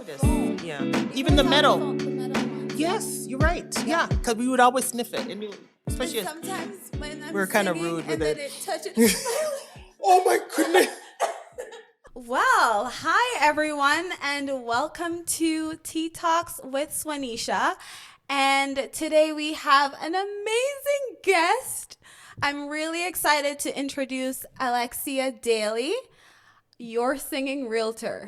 it is. foam. Yeah. It Even the was metal. foam, the metal ones. Yes, you're right. Yeah, because we would always sniff it, and especially And as sometimes when I'm we're kind of singing rude with and then it. it touches. Oh my goodness. Well, hi everyone, and welcome to Tea Talks with Suanesha. And today we have an amazing guest. I'm really excited to introduce Alexia Daily, your singing realtor.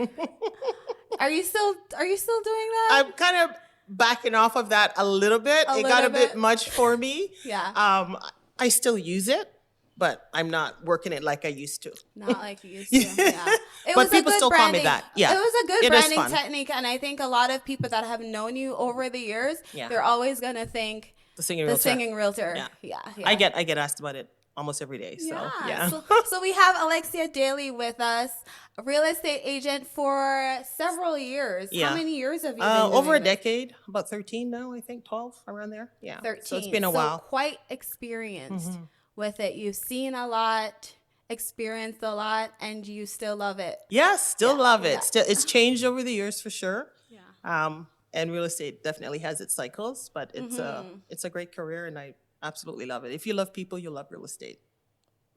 Are you still doing that? I'm kind of backing off of that a little bit. It got a bit much for me. Yeah. I still use it, but I'm not working it like I used to. Not like you used to. Yeah. It But was people a good still branding. call me that. Yeah. It was a good It is branding fun. technique, and I think a lot of people that have known you over the years, Yeah. they're always gonna think The singing the realtor. singing realtor. Yeah. Yeah. I get asked about it almost every day. So yeah. So we have Alexia Daily with us, a real estate agent for several years. Yeah. How many years have you been doing Over a this? decade, about 13 now, I think, 12, around there. Yeah. 13. So it's been a while. Quite experienced with it. You've seen a lot, experienced a lot, and you still love it. Yes, still love it. yeah. Still, it's changed over the years for sure. Yeah. And real estate definitely has its cycles, but it's a great career, and I absolutely love it. If you love people, you'll love real estate.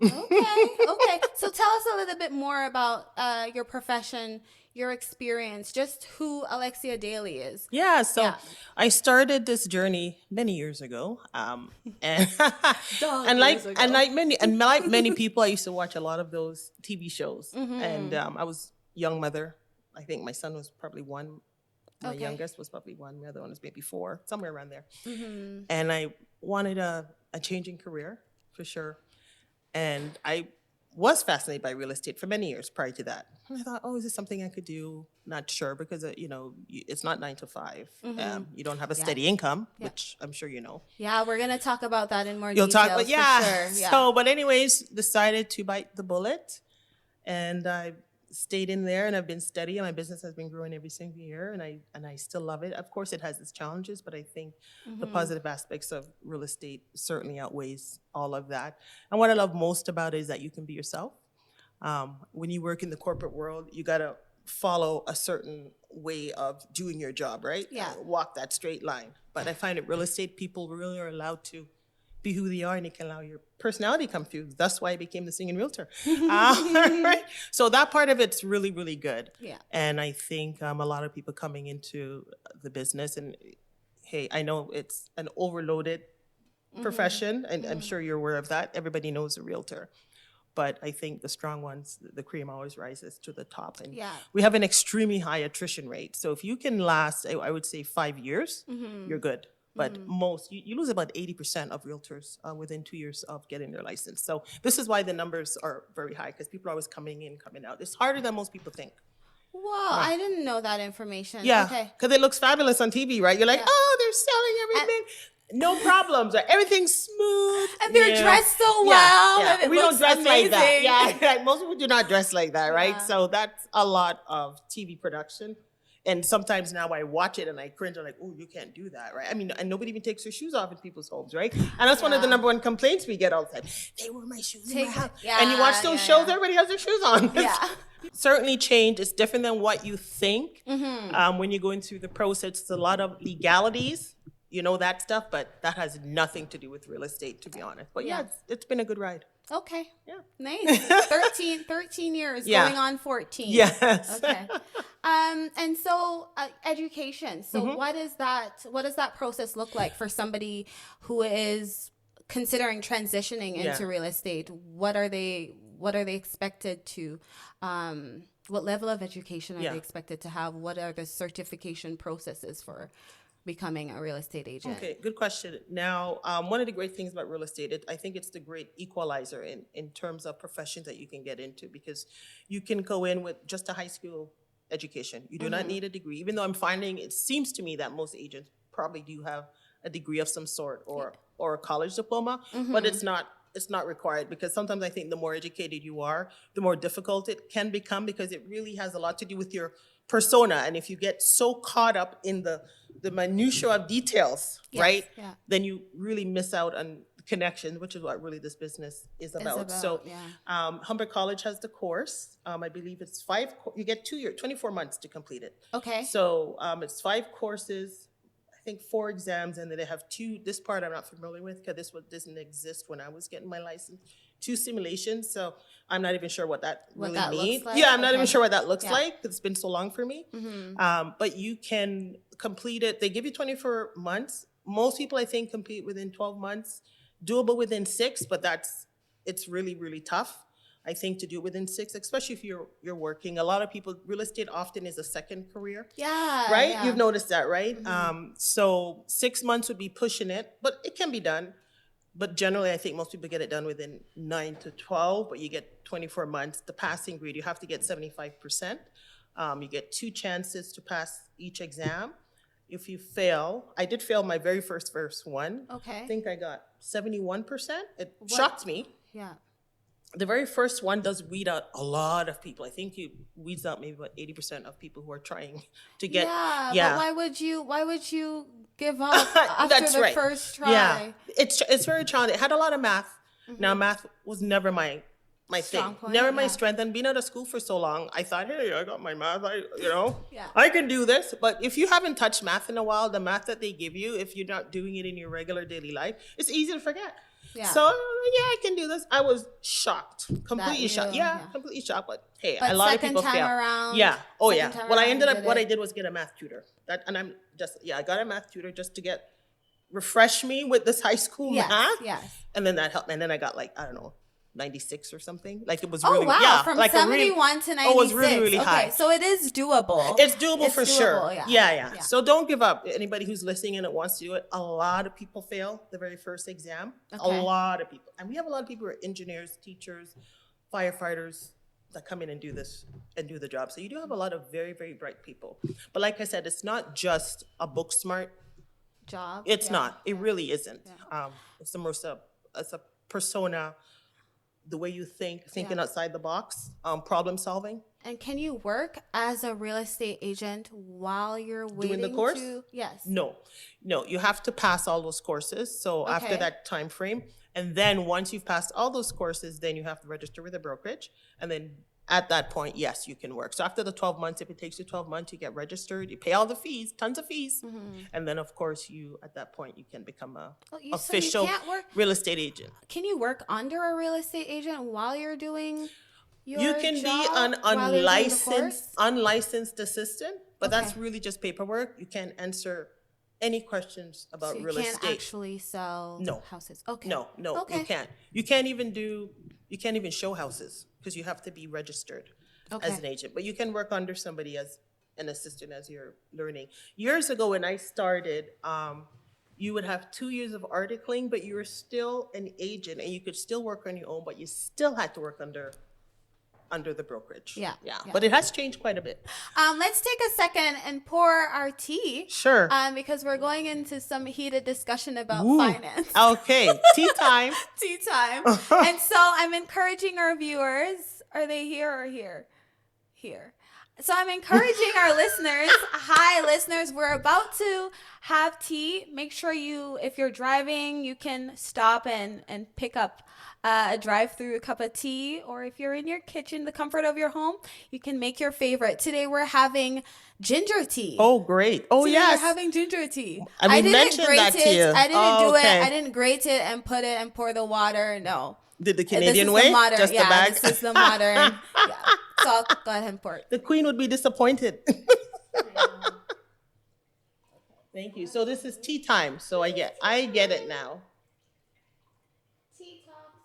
Okay. So tell us a little bit more about your profession, your experience, just who Alexia Daily is. Yeah, so Yeah. I started this journey many years ago, and Years ago. like many people, I used to watch a lot of those TV shows, and I was young mother. I think my son was probably one. My Okay. youngest was probably one. The other one was maybe 4, somewhere around there. And I wanted a change in career for sure. And I was fascinated by real estate for many years prior to that. And I thought, oh, is this something I could do? Not sure, because it's not 9 to 5. You don't have a steady income, which I'm sure you know. Yeah, we're gonna talk about that in more You'll details. talk, but for yeah. sure. Yeah. So, but anyways, decided to bite the bullet, and I stayed in there, and I've been steady, and my business has been growing every single year, and I still love it. Of course, it has its challenges, but I think the positive aspects of real estate certainly outweighs all of that. And what I love most about it is that you can be yourself. When you work in the corporate world, you gotta follow a certain way of doing your job, right? Yeah. Walk that straight line. But I find at real estate, people really are allowed to be who they are, and you can allow your personality come through. That's why I became the singing realtor. Right? So that part of it's really, really good. Yeah. And I think a lot of people coming into the business, and hey, I know it's an overloaded profession, and I'm sure you're aware of that. Everybody knows a realtor. But I think the strong ones, the cream always rises to the top. And Yeah. we have an extremely high attrition rate. So if you can last, I would say 5 years, you're good. But you lose about 80% of realtors within 2 years of getting their license. So this is why the numbers are very high, because people are always coming in, coming out. It's harder than most people think. Wow, I didn't know that information. Yeah, Okay. because it looks fabulous on TV, right? You're like, oh, they're selling everything. No problems. Right? Everything's smooth. And they're dressed so well. Yeah. And it We don't looks dress like that. amazing. Yeah, like, most people do not dress like that, right? Yeah. So that's a lot of TV production. And sometimes now I watch it and I cringe. I'm like, oh, you can't do that, right? I mean, and nobody even takes their shoes off in people's homes, right? And that's one of the number one complaints we get all the time. They wore my shoes in my house. And you watch those shows, everybody has their shoes on. Yeah. Certainly change. It's different than what you think. When you're going through the process, it's a lot of legalities, that stuff, but that has nothing to do with real estate, to be honest. But yeah, it's been a good ride. Okay. Yeah. Nice. 13 years, Yeah. going on 14. Yes. Okay. And so education. So what does that process look like for somebody who is considering transitioning into real estate? What are they expected to what level of education are they expected to have? What are the certification processes for becoming a real estate agent? Okay, good question. Now, one of the great things about real estate, I think it's the great equalizer in terms of professions that you can get into, because you can go in with just a high school education. You do not need a degree, even though I'm finding, it seems to me that most agents probably do have a degree of some sort or a college diploma, but it's not required, because sometimes I think the more educated you are, the more difficult it can become, because it really has a lot to do with your persona. And if you get so caught up in the minutiae of details, right, then you really miss out on connections, which is what really this business is about. So Humber College has the course. I believe it's you get 2 years, 24 months to complete it. Okay. So it's 5 courses, I think 4 exams, and then they have 2, this part I'm not familiar with because this didn't exist when I was getting my license, 2 simulations. So I'm not even sure what that really means. Like? Yeah, I'm not even sure what that looks like because it's been so long for me. But you can complete it. They give you 24 months. Most people, I think, complete within 12 months. Doable within 6, but it's really, really tough, I think, to do it within 6, especially if you're working. A lot of people, real estate often is a second career. Yeah. Right? Yeah. You've noticed that, right? So 6 months would be pushing it, but it can be done. But generally, I think most people get it done within 9 to 12, but you get 24 months. The passing grade, you have to get 75%. You get 2 chances to pass each exam. If you fail, I did fail my very first one. Okay. I think I got 71%. It shocked me. Yeah. The very first one does weed out a lot of people. I think it weeds out maybe about 80% of people who are trying to get. Yeah. But why would you give up after the first try? Yeah. It's very challenging. It had a lot of math. Now math was never my thing, never my strength. And being out of school for so long, I thought, hey, I got my math. I can do this. But if you haven't touched math in a while, the math that they give you, if you're not doing it in your regular daily life, it's easy to forget. Yeah. So I can do this. I was shocked, completely shocked. Completely shocked. But hey, a lot of people fail. Around, What I did was get a math tutor. I got a math tutor just to refresh me with this high school math. Yes. And then that helped. And then I got 96 or something. Like it was really, from 71 to 96. Oh, it was really, really high. Okay, so it is doable. It's doable for sure. Yeah. So don't give up. Anybody who's listening and wants to do it, a lot of people fail the very first exam. Okay. A lot of people. And we have a lot of people who are engineers, teachers, firefighters that come in and do this and do the job. So you do have a lot of very, very bright people. But like I said, it's not just a book smart job. It's not. It really isn't. Yeah. It's a persona, the way you thinking outside the box, problem solving. And can you work as a real estate agent while you're waiting doing the course? Yes. No, you have to pass all those courses. So after that time frame, and then once you've passed all those courses, then you have to register with a brokerage, and then at that point, yes, you can work. So after the 12 months, if it takes you 12 months, you get registered, you pay all the fees, tons of fees. And then, of course, at that point, you can become a official real estate agent. Can you work under a real estate agent while you're doing your You can be an unlicensed assistant, but that's really just paperwork. You can't answer any questions about real estate. You can't actually sell houses. Okay. No, you can't. You can't even show houses because you have to be registered as an agent. But you can work under somebody as an assistant as you're learning. Years ago when I started, you would have 2 years of articling, but you were still an agent and you could still work on your own, but you still had to work under the brokerage. Yeah. But it has changed quite a bit. Let's take a second and pour our tea. Sure. Because we're going into some heated discussion about finance. Okay. Tea time. Tea time. And so I'm encouraging our viewers. Are they here or here? Here. So I'm encouraging our listeners. Hi, listeners. We're about to have tea. Make sure if you're driving, you can stop and pick up a drive-through cup of tea. Or if you're in your kitchen, the comfort of your home, you can make your favorite. Today, we're having ginger tea. Oh, great. Oh, Today yes. We're having ginger tea. I didn't grate that it. To you. I didn't do it. I didn't grate it and put it and pour the water. No. Did the Canadian way? Just the bag? This is the modern. So I'll go ahead and pour it. The queen would be disappointed. Thank you. So this is tea time. So I get it now. Tea tops.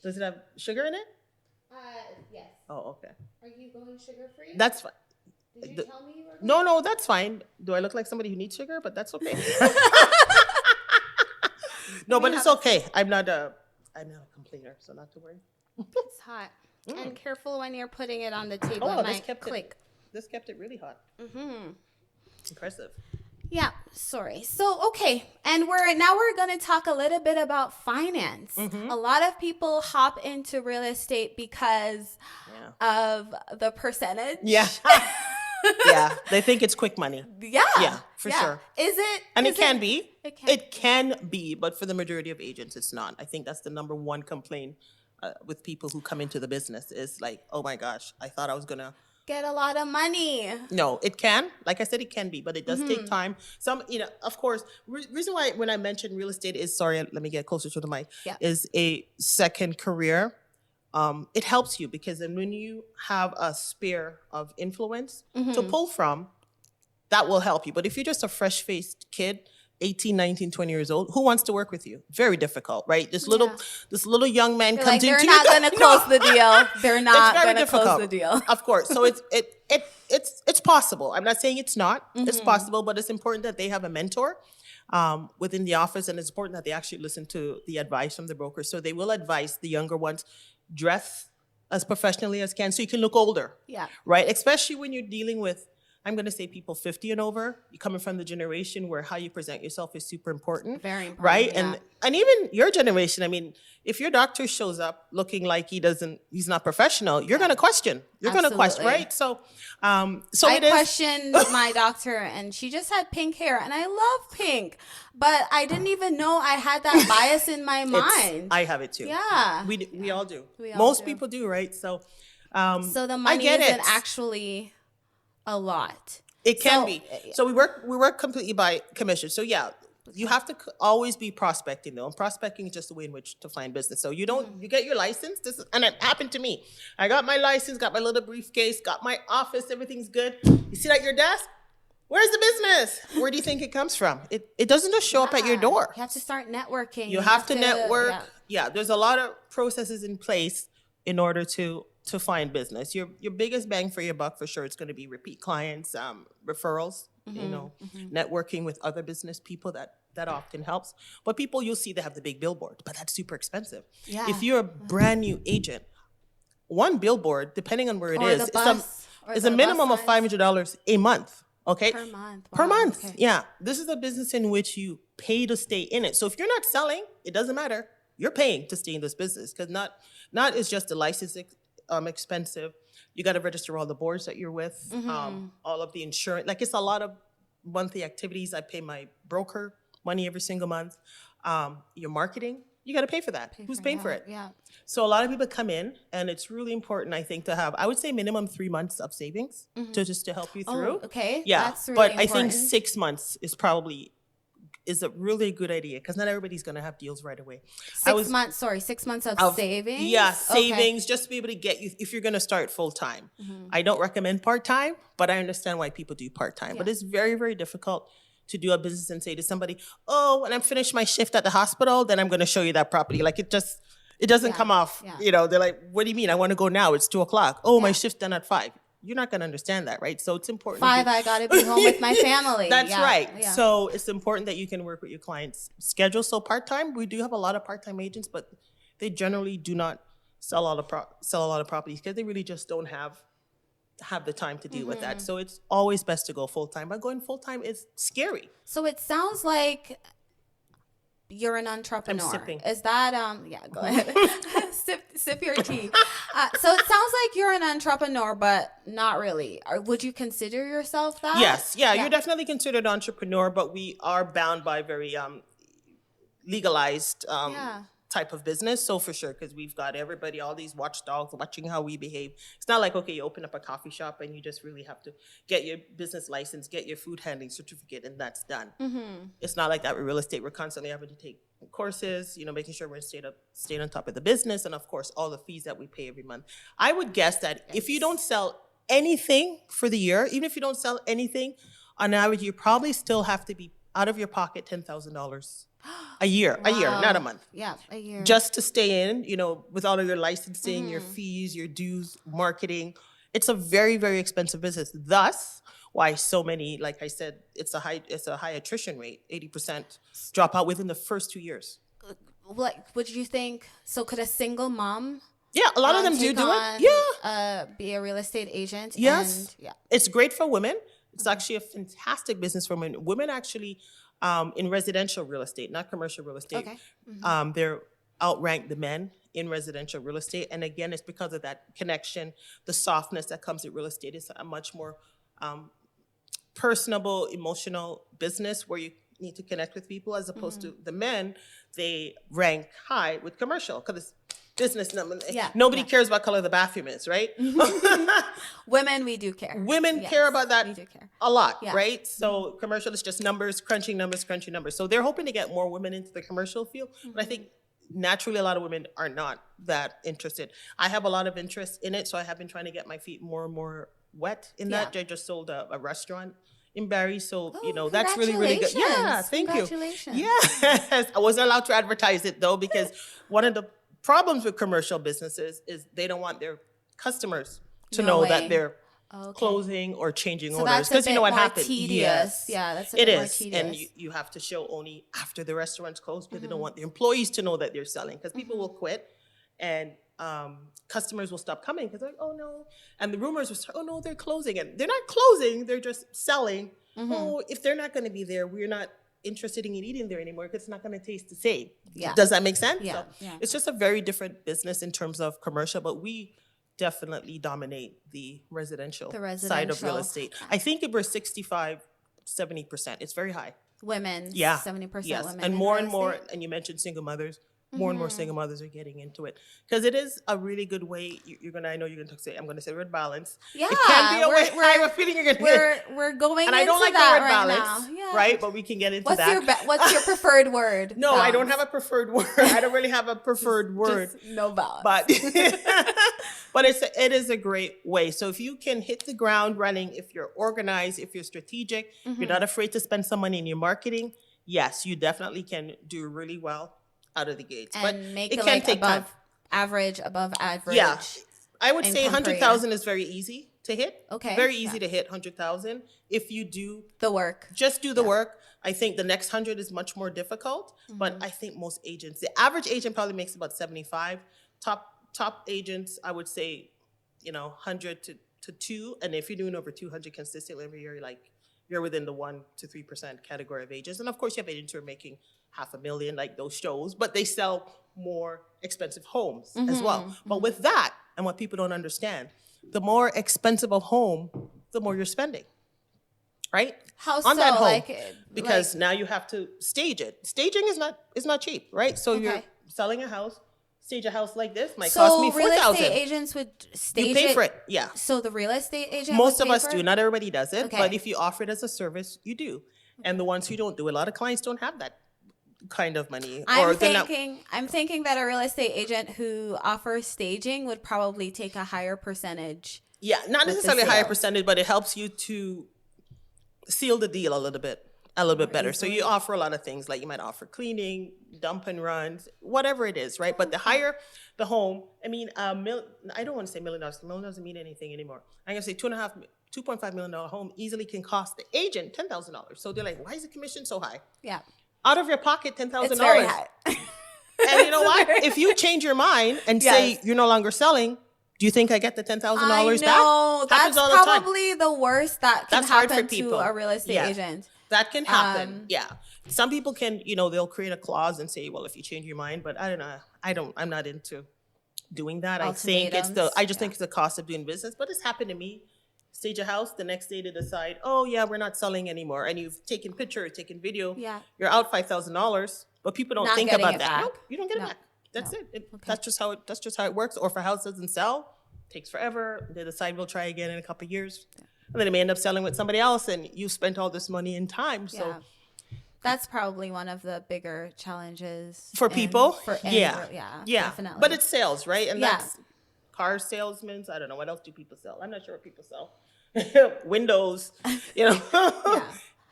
Does it have sugar in it? Yes. Oh, okay. Are you going sugar free? That's fine. Did you tell me you were going? No, that's fine. Do I look like somebody who needs sugar? But that's okay. No, but it's okay. I'm not a complainer, so not to worry. It's hot. And careful when you're putting it on the table. It might click. This kept it really hot. Impressive. Yeah, sorry. So, okay. And we're going to talk a little bit about finance. A lot of people hop into real estate because of the percentage. Yeah. Yeah. They think it's quick money. Yeah. Yeah, for sure. Is it? And it can be. It can be, but for the majority of agents, it's not. I think that's the number one complaint with people who come into the business is like, oh my gosh, I thought I was gonna. Get a lot of money. No, it can. Like I said, it can be, but it does take time. Some, of course, reason why when I mentioned real estate is, sorry, let me get closer to the mic, Yeah. is a second career. It helps you because then when you have a sphere of influence to pull from, that will help you. But if you're just a fresh-faced kid, 18, 19, 20 years old, who wants to work with you? Very difficult, right? This little young man You're comes like, into they're not going to close the deal. They're not very going to close difficult. the deal. Of course. So it's possible. I'm not saying it's not. It's possible, but it's important that they have a mentor within the office, and it's important that they actually listen to the advice from the broker. So they will advise the younger ones, dress as professionally as can so you can look older. Yeah. Right? Especially when you're dealing with, I'm going to say people 50 and over, you're coming from the generation where how you present yourself is super important. Very important, Right? yeah. And even your generation, I mean, if your doctor shows up looking like he's not professional, you're going to question. You're going to question, Absolutely. right? So I it is. questioned my doctor, and she just had pink hair, and I love pink, but I didn't even know I had that bias in my mind. I have it too. Yeah. We all do. We all Most do. people do, right? So So the I money get isn't it. actually a lot. It can So, be. So we work completely by commission. So yeah, you have to always be prospecting though. And prospecting is just a way in which to find business. So you you get your license. And it happened to me. I got my license, got my little briefcase, got my office, everything's good. You sit at your desk. Where's the business? Where do you think it comes from? It doesn't just show up at your door. You have to start networking. You have to network. yeah. Yeah, there's a lot of processes in place in order to find business. Your biggest bang for your buck for sure it's going to be repeat clients, referrals, networking with other business people that often helps. But people you'll see they have the big billboard, but that's super expensive. Yeah. If you're a brand new agent, one billboard, depending on where it Or is, the bus, or is the a minimum bus of signs. $500 a month. Okay. Per month. Per Wow, month. okay. Yeah. This is a business in which you pay to stay in it. So if you're not selling, it doesn't matter. You're paying to stay in this business because not is just the license expensive. You got to register all the boards that you're with, all of the insurance. Like it's a lot of monthly activities. I pay my broker money every single month. Your marketing, you got to pay for that. Who's paying for it? Yeah. So a lot of people come in, and it's really important, I think, to have, I would say, minimum 3 months of savings to help you through. Oh, okay. Yeah, That's really but I important. think 6 months is a really good idea because not everybody's going to have deals right away. 6 months. Sorry, 6 months of savings. Yeah, Okay. savings, just to be able to get you, if you're going to start full time. I don't recommend part time, but I understand why people do part time. But it's very, very difficult to do a business and say to somebody, oh, when I'm finished my shift at the hospital, then I'm going to show you that property. Like it doesn't come off. Yeah. They're like, what do you mean? I want to go now. It's 2:00. Oh, my shift's done at 5. You're not going to understand that, right? So it's important. 5, I got to be home with my family. That's right. Yeah. So it's important that you can work with your clients' schedule. So part-time, we do have a lot of part-time agents, but they generally do not sell a lot of properties because they really just don't have the time to deal with that. So it's always best to go full-time. But going full-time is scary. So it sounds like you're an entrepreneur. I'm sipping. Is that yeah, go ahead. sip your tea. So it sounds like you're an entrepreneur, but not really. Would you consider yourself that? Yes. Yeah, you're definitely considered an entrepreneur, but we are bound by very legalized type of business. So for sure, because we've got everybody, all these watchdogs watching how we behave. It's not like, okay, you open up a coffee shop and you just really have to get your business license, get your food handling certificate, and that's done. It's not like that with real estate. We're constantly having to take courses, making sure we're staying on top of the business, and of course, all the fees that we pay every month. I would guess that if you don't sell anything for the year, even if you don't sell anything, on average, you probably still have to be out of your pocket $10,000 a year, not a month. Yeah, a year. Just to stay in, with all of your licensing, your fees, your dues, marketing. It's a very, very expensive business. Thus, why so many, like I said, it's a high attrition rate, 80% drop out within the first 2 years. Like, would you think, so could a single mom Yeah, a lot of them do it. Yeah. Be a real estate agent? Yes. And, yeah. It's great for women. It's actually a fantastic business for women. Women actually, in residential real estate, not commercial real estate, Okay. they're outrank the men in residential real estate. And again, it's because of that connection, the softness that comes with real estate. It's a much more personable, emotional business where you need to connect with people, as opposed to the men, they rank high with commercial because it's business number. Yeah, Nobody cares what color the bathroom is, right? Women, we do care. Women care about that we do care. a lot, Yeah. right? So commercial is just numbers, crunching numbers, crunching numbers. So they're hoping to get more women into the commercial field. But I think naturally a lot of women are not that interested. I have a lot of interest in it, so I have been trying to get my feet more and more wet in that. I just sold a restaurant in Barrie, so that's really, really good. Yeah, thank you. Congratulations. Yes, I wasn't allowed to advertise it though, because one of the problems with commercial businesses is they don't want their customers to know that they're closing or changing orders, because you know what happens. Tedious. Yes, Yeah, that's a it bit more is, tedious. and you have to show only after the restaurant's closed, because they don't want the employees to know that they're selling, because people will quit, and customers will stop coming because they're like, oh no, and the rumors will start, oh no, they're closing, and they're not closing, they're just selling. Oh, if they're not going to be there, we're not interested in eating there anymore because it's not going to taste the same. Yeah. Does that make sense? Yeah. So it's just a very different business in terms of commercial, but we definitely dominate the residential side of real estate. I think it was 65-70%. It's very high. Women, 70% Yes, women. and more and more, and you mentioned single mothers. More and more single mothers are getting into it because it is a really good way. I know you're going to say, I'm going to say the word balance. Yeah, it can be a way. I have a feeling you're going to. We're going and into I don't like that the word right balance, now. Yeah. right? But we can get into that. What's your preferred word? No, I don't have a preferred word. I don't really have a preferred word. Just no balance. But but it is a great way. So if you can hit the ground running, if you're organized, if you're strategic, you're not afraid to spend some money in your marketing, yes, you definitely can do really well out of the gates. And but make it it can like take above time. average. Yeah, I would say income per year. 100,000 is very easy to hit. Okay. Very easy to hit 100,000 if you do the work. Just do the work. I think the next 100 is much more difficult, but I think most agents, the average agent probably makes about 75. Top agents, I would say, 100 to 2, and if you're doing over 200 consistently every year, you're within the 1 to 3% category of agents. And of course, you have agents who are making $500,000, like those shows, but they sell more expensive homes as well. But with that, and what people don't understand, the more expensive a home, the more you're spending, right? How on so? that home, because now you have to stage it. Staging is not cheap, right? So you're selling a house. Stage a house like this might cost me $4,000. So real estate agents would stage you pay for it, yeah. So the real estate agent most would of pay us for do. it? Not everybody does it, Okay. but if you offer it as a service, you do. And the ones who don't do, a lot of clients don't have that kind of money. I'm thinking that a real estate agent who offers staging would probably take a higher percentage. Yeah, not necessarily a higher sales. percentage, but it helps you to seal the deal a little bit better. So you offer a lot of things, like you might offer cleaning, dump and runs, whatever it is, right? But the higher the home, I mean, I don't want to say $1 million. $1 million doesn't mean anything anymore. I'm gonna say $2.5 million home easily can cost the agent $10,000. So they're like, why is the commission so high? Yeah. Out of your pocket, $10,000. It's very high. And you know what? If you change your mind and say you're no longer selling, do you think I get the $10,000 back? No, that's all the time. probably the worst that can That's hard for happen people. to a real estate agent. That can happen. Yeah. Some people can, they'll create a clause and say, well, if you change your mind, but I don't know. I'm not into doing that. I just think it's the cost of doing business, but it's happened to me. Stage a house, the next day they decide, oh yeah, we're not selling anymore. And you've taken picture, taken video. Yeah. You're out $5,000, but people don't think about that. Nope, you don't get it back. That's it. That's just how it works. Or if a house doesn't sell, it takes forever. They decide we'll try again in a couple of years. Yeah. And then it may end up selling with somebody else, and you spent all this money and time. So that's probably one of the bigger challenges for people. Yeah, definitely. But it's sales, right? And that's car salesmen. I don't know, what else do people sell? I'm not sure what people sell. Windows,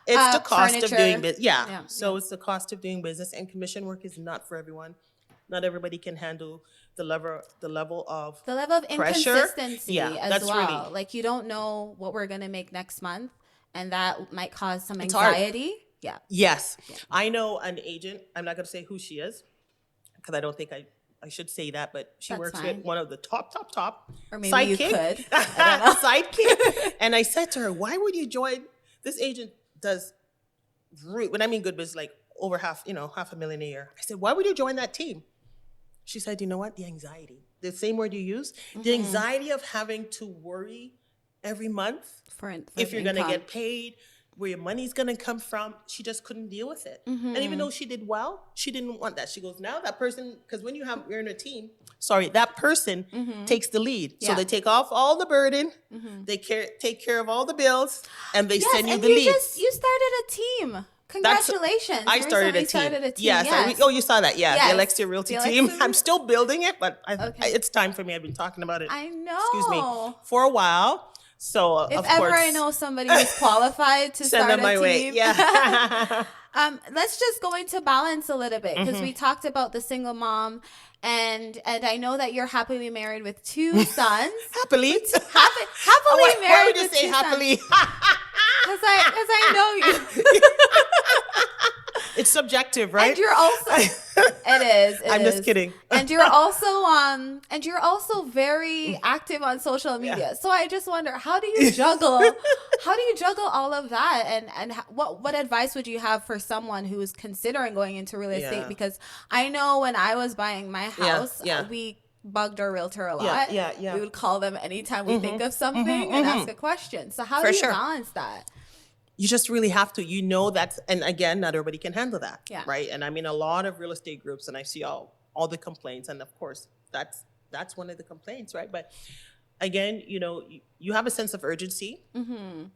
It's the cost furniture. of doing business. So it's the cost of doing business, and commission work is not for everyone. Not everybody can handle the level of pressure. Inconsistency as well. Like, you don't know what we're gonna make next month, and that might cause some anxiety. Yeah. Yes. Yeah. I know an agent. I'm not gonna say who she is, because I don't think I should say that, but she works with one of the top or maybe sidekick. You could. I don't know. Sidekick. And I said to her, why would you join this agent? Does when I mean good business, like over $500,000 a year. I said, why would you join that team? She said, you know what? The anxiety. The same word you use. The anxiety of having to worry every month for if you're going to get paid, where your money's going to come from. She just couldn't deal with it. And even though she did well, she didn't want that. She goes, now that person, because when you're in a team, that person takes the lead. So they take off all the burden, they take care of all the bills, and they send you the lead. You started a team. Congratulations. I started a team. Yes. You saw that. Yeah. Yes. The Alexia Realty team. I'm still building it, but it's time for me. I've been talking about it. I know. Excuse me. For a while. So, if ever I know somebody who's qualified to send start them my a team. way. Yeah. Let's just go into balance a little bit, because we talked about the single mom, and I know that you're happily married with 2 sons. Happily married. Why would you say happily? Because I know you. It's subjective, right? And you're also it is. I'm just kidding. And you're also very active on social media. Yeah. So I just wonder, how do you juggle all of that, and what advice would you have for someone who is considering going into real estate? Because I know when I was buying my house, we bugged our realtor a lot. We would call them anytime we think of something and ask a question. So how do you balance that? You just really have to, and again, not everybody can handle that, right? And I mean, a lot of real estate groups, and I see all the complaints, and of course, that's one of the complaints, right? But again, you have a sense of urgency.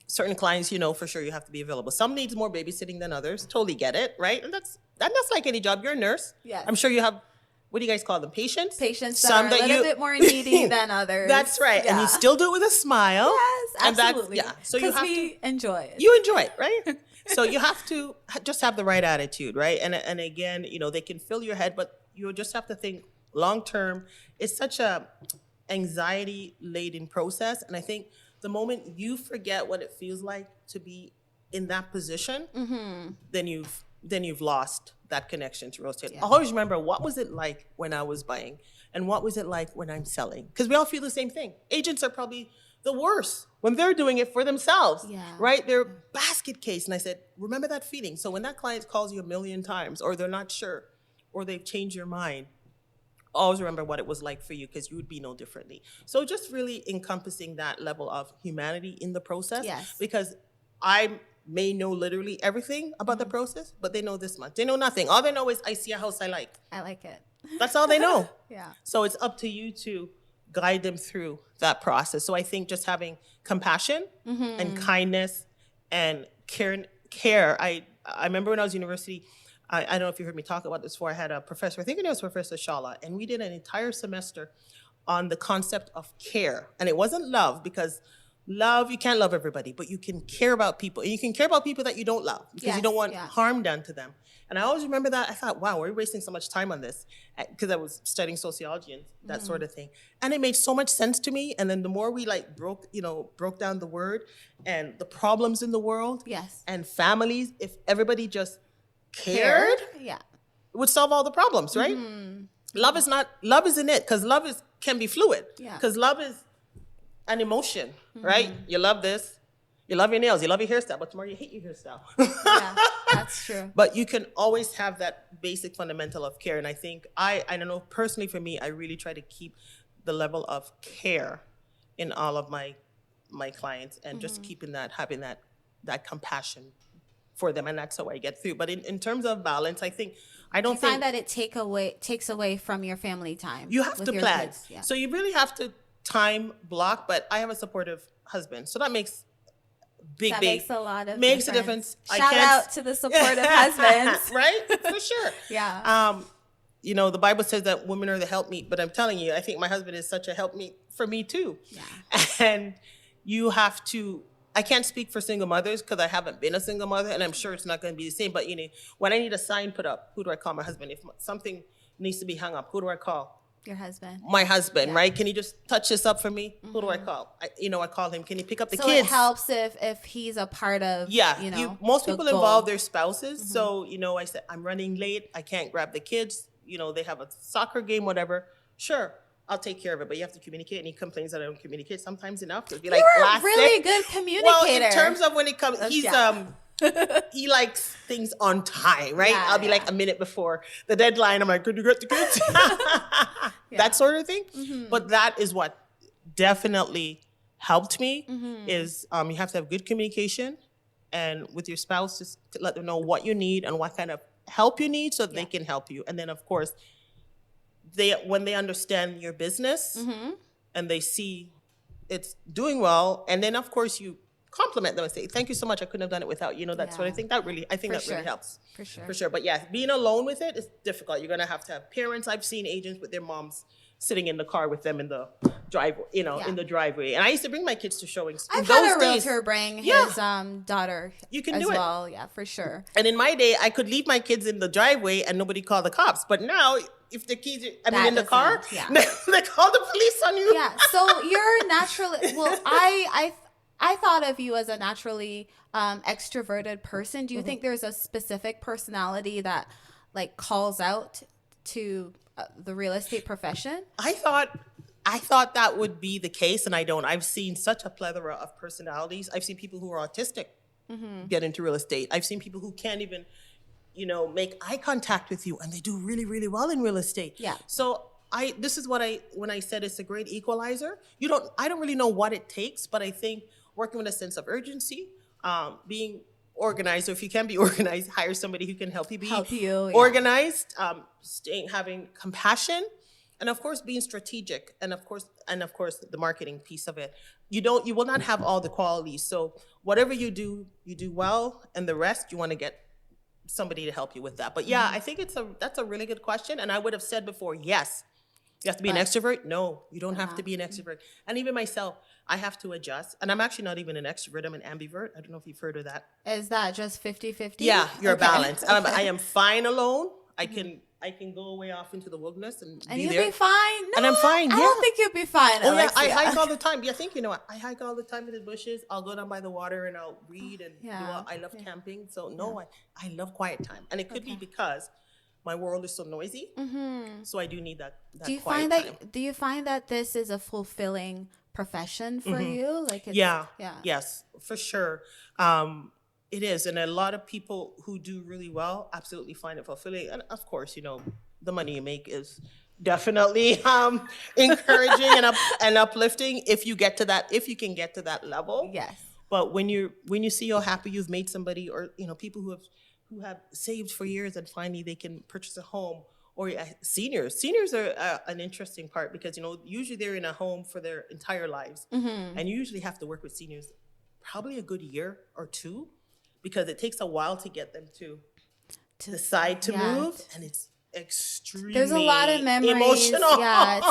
Certain clients, for sure you have to be available. Some needs more babysitting than others. Totally get it, right? And that's like any job. You're a nurse. Yes. I'm sure you have, what do you guys call them? Patients? Patients that are a little bit more needy than others. That's right. Yeah. And you still do it with a smile. Yes, absolutely. So you have to enjoy it. You enjoy it, right? So you have to just have the right attitude, right? And again, they can fill your head, but you just have to think long term. It's such a anxiety-laden process. And I think the moment you forget what it feels like to be in that position, then you've lost that connection to real estate. I always remember, what was it like when I was buying, and what was it like when I'm selling? Because we all feel the same thing. Agents are probably the worst when they're doing it for themselves, right? They're basket case. And I said, remember that feeling. So when that client calls you 1,000,000 times, or they're not sure, or they've changed your mind, always remember what it was like for you, because you would be no differently. So just really encompassing that level of humanity in the process, because I may know literally everything about the process, but they know this much. They know nothing. All they know is, I see a house I like. I like it. That's all they know. So it's up to you to guide them through that process. So I think just having compassion and kindness and care. I remember when I was in university, I don't know if you heard me talk about this before. I had a professor, I think it was Professor Shala, and we did an entire semester on the concept of care. And it wasn't love, because love, you can't love everybody, but you can care about people. And you can care about people that you don't love, because you don't want harm done to them. And I always remember that. I thought, wow, we're wasting so much time on this, because I was studying sociology and that sort of thing. And it made so much sense to me. And then the more we broke down the word and the problems in the world and families, if everybody just cared, it would solve all the problems, right? Love isn't it, because love can be fluid. Because love is an emotion, right? You love this, you love your nails, you love your hairstyle, but tomorrow you hate your hairstyle. That's true. But you can always have that basic fundamental of care. And I think, I don't know, personally for me, I really try to keep the level of care in all of my clients, and just having that compassion for them, and that's how I get through. But in terms of balance, I don't think that it takes away from your family time. You have to plan. So you really have to time block. But I have a supportive husband, so that makes makes a lot of a difference. Shout out to the supportive husbands, right? For sure. The Bible says that women are the helpmeet, but I'm telling you, I think my husband is such a helpmeet for me too. And you have to. I can't speak for single mothers, because I haven't been a single mother, and I'm sure it's not going to be the same. But when I need a sign put up, who do I call? My husband. If something needs to be hung up, who do I call? Your husband. My husband, right? Can you just touch this up for me? Who do I call? I call him. Can you pick up the kids? So it helps if he's a part of, most people involve their spouses. So, I said, I'm running late. I can't grab the kids. They have a soccer game, whatever. Sure, I'll take care of it. But you have to communicate. And he complains that I don't communicate sometimes enough. You're a really good communicator. Well, in terms of when it comes, he likes things on time, right? I'll be like a minute before the deadline. I'm like, could you get the kids? That sort of thing. But that is what definitely helped me is you have to have good communication and with your spouse, just to let them know what you need and what kind of help you need so that they can help you. And then, of course, when they understand your business and they see it's doing well, and then, of course, you compliment them and say, thank you so much. I couldn't have done it without you. That sort of thing. I think that really helps. For sure. For sure. But yeah, being alone with it is difficult. You're going to have parents. I've seen agents with their moms sitting in the car with them in the driveway, in the driveway. And I used to bring my kids to showings. I've had a realtor bring his daughter you can as do it. well. Yeah, for sure. And in my day, I could leave my kids in the driveway and nobody called the cops. But now, if the kids, in the car, they call the police on you. Yeah. So you're naturally, well, I thought of you as a naturally extroverted person. Do you think there's a specific personality that like calls out to the real estate profession? I thought that would be the case, and I don't. I've seen such a plethora of personalities. I've seen people who are autistic get into real estate. I've seen people who can't even, make eye contact with you, and they do really, really well in real estate. Yeah. So this is when I said it's a great equalizer. I don't really know what it takes, but I think working with a sense of urgency, being organized, or if you can be organized, hire somebody who can help you be organized, having compassion, and of course being strategic, and of course the marketing piece of it. You will not have all the qualities. So whatever you do well, and the rest you want to get somebody to help you with that. But yeah, I think that's a really good question, and I would have said before, yes. You have to be an extrovert? No, you don't have to be an extrovert. And even myself, I have to adjust. And I'm actually not even an extrovert. I'm an ambivert. I don't know if you've heard of that. Is that just 50-50? Yeah, you're balanced. I am fine alone. I can go away off into the wilderness and be there. You'll be fine? No, and I'm fine, yeah. I don't think you'll be fine, Oh, Alexia. yeah, I hike all the time. Yeah, I think, I hike all the time in the bushes. I'll go down by the water and I'll read and I love camping. So, no, I love quiet time. And it could be because my world is so noisy, so I do need that quiet time. Do you find that this is a fulfilling profession for you? Like, yes, for sure. It is, and a lot of people who do really well absolutely find it fulfilling. And of course, the money you make is definitely encouraging and uplifting if you can get to that level. Yes. But when you see how happy you've made somebody, or people who have saved for years and finally they can purchase a home, or seniors are an interesting part, because usually they're in a home for their entire lives, and you usually have to work with seniors probably a good year or two, because it takes a while to get them to decide to move, and it's extremely there's a lot of memories, emotional.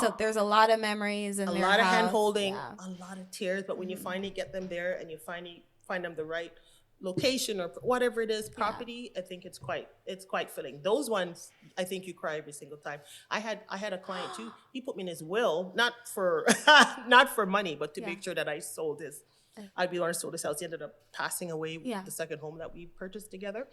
So there's a lot of memories in a their lot of house. hand holding, a lot of tears, but when you finally get them there and you finally find them the right location or whatever it is, property, I think it's quite filling. Those ones, I think you cry every single time. I had a client too. He put me in his will, not for money, but to make sure that I'd be the one who sold his house. He ended up passing away with the second home that we purchased together.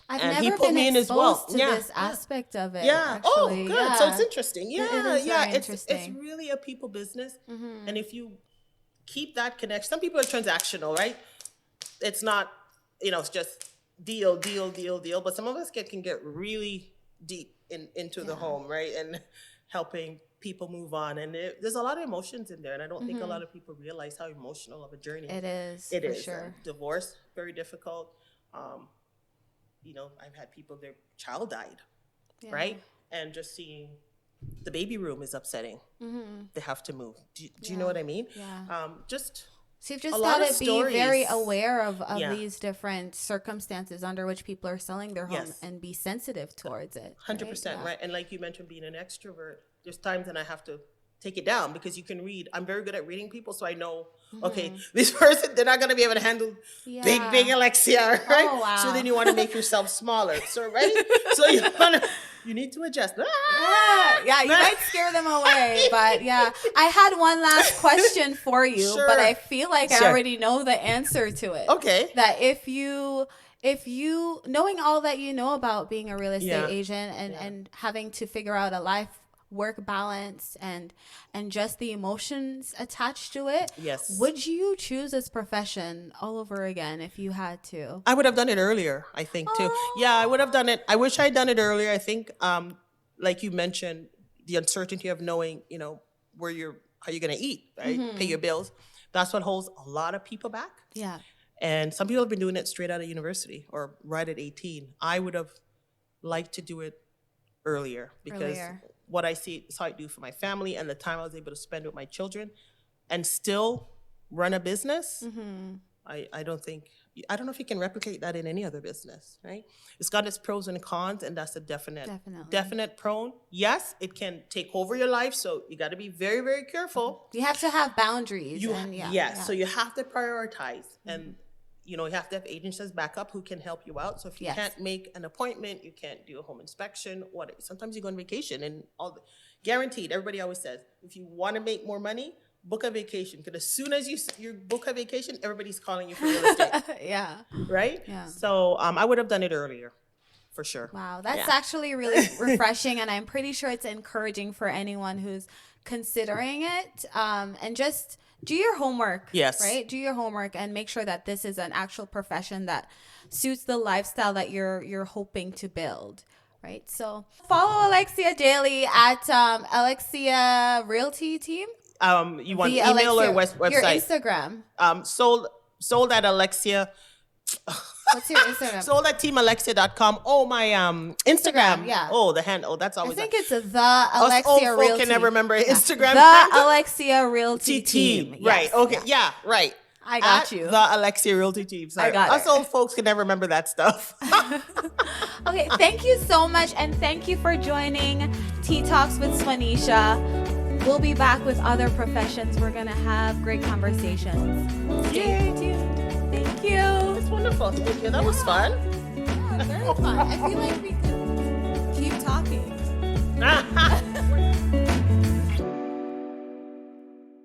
I've and never he put been me in his will. exposed to this aspect of it. Yeah. Actually. Oh, good. Yeah. So it's interesting. Yeah. It is very It's interesting. really a people business. And if you keep that connection, some people are transactional, right? It's not, it's just deal. But some of us can get really deep into the home, right? And helping people move on. And there's a lot of emotions in there. And I don't think a lot of people realize how emotional of a journey it is. It for is. Sure. Divorce, very difficult. I've had people, their child died, right? And just seeing the baby room is upsetting. They have to move. Do you know what I mean? Yeah. So you've just got to be very aware of these different circumstances under which people are selling their home and be sensitive towards it. 100%, right? And like you mentioned, being an extrovert, there's times when I have to take it down, because you can read. I'm very good at reading people, so I know, okay, this person, they're not going to be able to handle big Alexia, right? Oh, wow. So then you want to make yourself smaller, so right? So you need to adjust. Yeah, you might scare them away, but I had one last question for you, but I feel like I already know the answer to it. Okay. That if you knowing all that you know about being a real estate agent and having to figure out a life work balance and just the emotions attached to it, would you choose this profession all over again if you had to? I would have done it earlier, I think, too. Yeah, I would have done it. I wish I'd done it earlier. I think, like you mentioned, the uncertainty of knowing, how you're going to eat, right? Pay your bills. That's what holds a lot of people back. Yeah. And some people have been doing it straight out of university or right at 18. I would have liked to do it earlier because what I see is how I do for my family and the time I was able to spend with my children and still run a business. I don't know if you can replicate that in any other business, right? It's got its pros and cons, and that's a definite pro. Yes, it can take over your life, so you got to be very, very careful. You have to have boundaries. So you have to prioritize, and you have to have agents as backup who can help you out. So if you can't make an appointment, you can't do a home inspection. Sometimes you go on vacation, and guaranteed. Everybody always says, if you want to make more money, book a vacation, because as soon as you book a vacation, everybody's calling you for real estate. Right? Yeah. So I would have done it earlier, for sure. Wow, that's actually really refreshing, and I'm pretty sure it's encouraging for anyone who's considering it. And just do your homework. Yes. Right? Do your homework and make sure that this is an actual profession that suits the lifestyle that you're hoping to build. Right? So follow Alexia Daily at Alexia Realty Team. You want email or website? Your Instagram. Sold at Alexia. What's your Instagram? Sold at teamalexia.com. Oh, my Instagram. Yeah. Oh, the handle. Oh, that's always. I think it's the Alexia old Realty. Folk can never remember Instagram. The handle. Alexia Realty Team. Yes. Right. Okay. Yeah. Right. I got you. The Alexia Realty Team. Sorry. I got Us old folks can never remember that stuff. Okay. Thank you so much, and thank you for joining Tea Talks with Suanesha. We'll be back with other professions. We're going to have great conversations. Stay tuned. Thank you. It's wonderful. Thank you. That was fun. Yeah, very fun. I feel like we could keep talking.